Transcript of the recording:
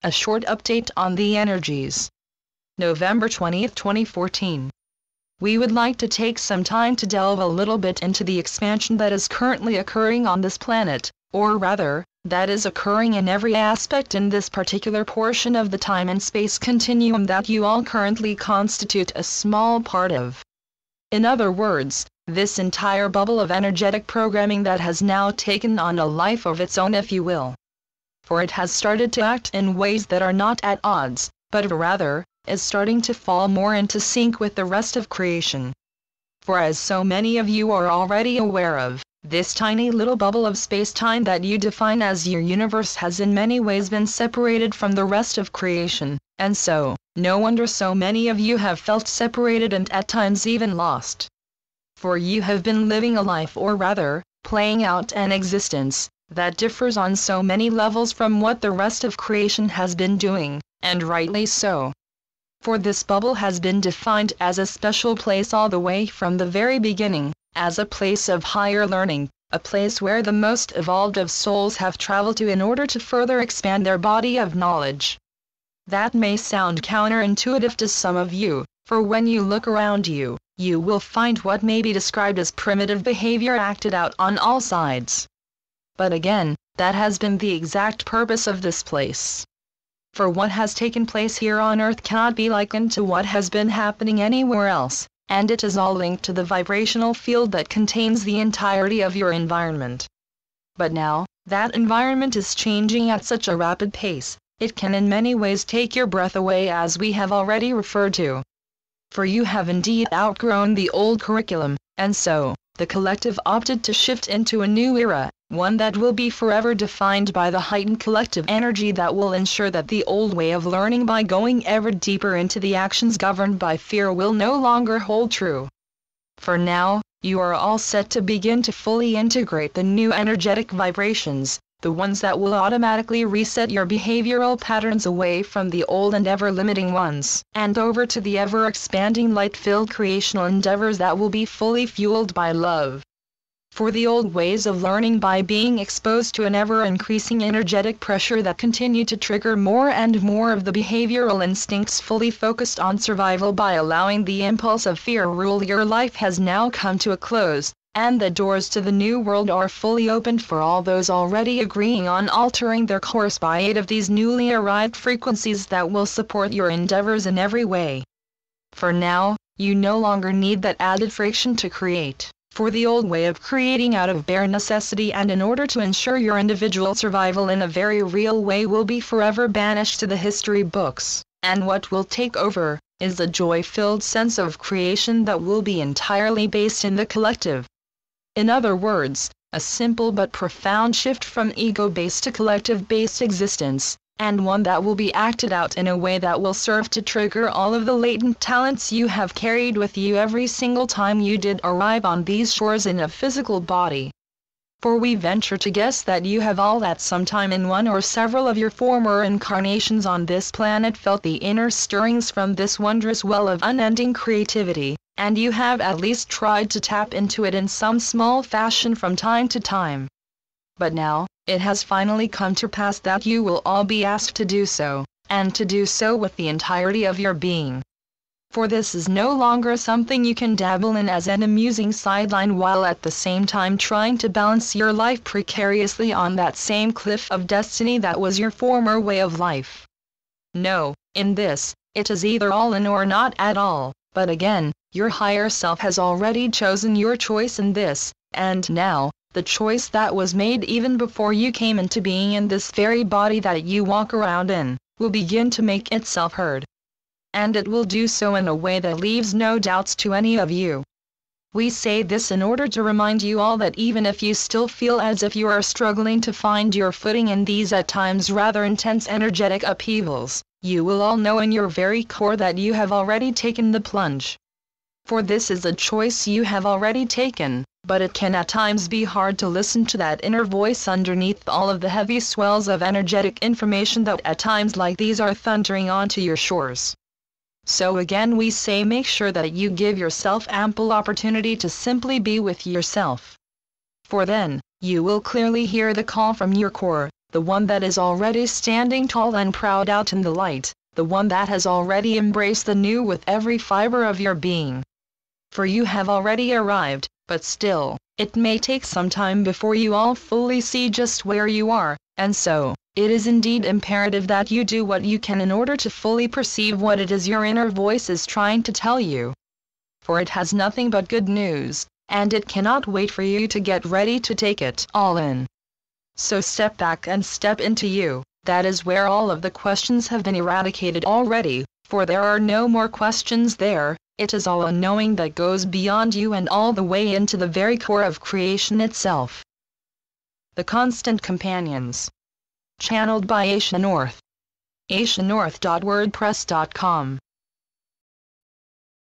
A short update on the energies. November 20, 2014. We would like to take some time to delve a little bit into the expansion that is currently occurring on this planet, or rather, that is occurring in every aspect in this particular portion of the time and space continuum that you all currently constitute a small part of. In other words, this entire bubble of energetic programming that has now taken on a life of its own, if you will. For it has started to act in ways that are not at odds, but rather, is starting to fall more into sync with the rest of creation. For as so many of you are already aware of, this tiny little bubble of space-time that you define as your universe has in many ways been separated from the rest of creation, and so, no wonder so many of you have felt separated and at times even lost. For you have been living a life, or rather, playing out an existence, that differs on so many levels from what the rest of creation has been doing, and rightly so. For this bubble has been defined as a special place all the way from the very beginning, as a place of higher learning, a place where the most evolved of souls have traveled to in order to further expand their body of knowledge. That may sound counterintuitive to some of you, for when you look around you, you will find what may be described as primitive behavior acted out on all sides. But again, that has been the exact purpose of this place. For what has taken place here on Earth cannot be likened to what has been happening anywhere else, and it is all linked to the vibrational field that contains the entirety of your environment. But now, that environment is changing at such a rapid pace, it can in many ways take your breath away, as we have already referred to. For you have indeed outgrown the old curriculum, and so, the collective opted to shift into a new era, one that will be forever defined by the heightened collective energy that will ensure that the old way of learning by going ever deeper into the actions governed by fear will no longer hold true. For now, you are all set to begin to fully integrate the new energetic vibrations, the ones that will automatically reset your behavioral patterns away from the old and ever-limiting ones, and over to the ever-expanding light-filled creational endeavors that will be fully fueled by love. For the old ways of learning by being exposed to an ever-increasing energetic pressure that continue to trigger more and more of the behavioral instincts fully focused on survival by allowing the impulse of fear rule your life has now come to a close, and the doors to the new world are fully opened for all those already agreeing on altering their course by aid of these newly arrived frequencies that will support your endeavors in every way. For now, you no longer need that added friction to create. For the old way of creating out of bare necessity and in order to ensure your individual survival in a very real way will be forever banished to the history books, and what will take over is a joy-filled sense of creation that will be entirely based in the collective. In other words, a simple but profound shift from ego-based to collective-based existence, and one that will be acted out in a way that will serve to trigger all of the latent talents you have carried with you every single time you did arrive on these shores in a physical body. For we venture to guess that you have all at some time in one or several of your former incarnations on this planet felt the inner stirrings from this wondrous well of unending creativity, and you have at least tried to tap into it in some small fashion from time to time. But now, it has finally come to pass that you will all be asked to do so, and to do so with the entirety of your being. For this is no longer something you can dabble in as an amusing sideline while at the same time trying to balance your life precariously on that same cliff of destiny that was your former way of life. No, in this, it is either all in or not at all, but again, your higher self has already chosen your choice in this, and now, the choice that was made even before you came into being in this very body that you walk around in, will begin to make itself heard. And it will do so in a way that leaves no doubts to any of you. We say this in order to remind you all that even if you still feel as if you are struggling to find your footing in these at times rather intense energetic upheavals, you will all know in your very core that you have already taken the plunge. For this is a choice you have already taken, but it can at times be hard to listen to that inner voice underneath all of the heavy swells of energetic information that at times like these are thundering onto your shores. So again we say make sure that you give yourself ample opportunity to simply be with yourself. For then, you will clearly hear the call from your core, the one that is already standing tall and proud out in the light, the one that has already embraced the new with every fiber of your being. For you have already arrived, but still, it may take some time before you all fully see just where you are, and so, it is indeed imperative that you do what you can in order to fully perceive what it is your inner voice is trying to tell you. For it has nothing but good news, and it cannot wait for you to get ready to take it all in. So step back and step into you. That is where all of the questions have been eradicated already, for there are no more questions there. It is all a knowing that goes beyond you and all the way into the very core of creation itself. The Constant Companions. Channeled by Asia North. asianorth.wordpress.com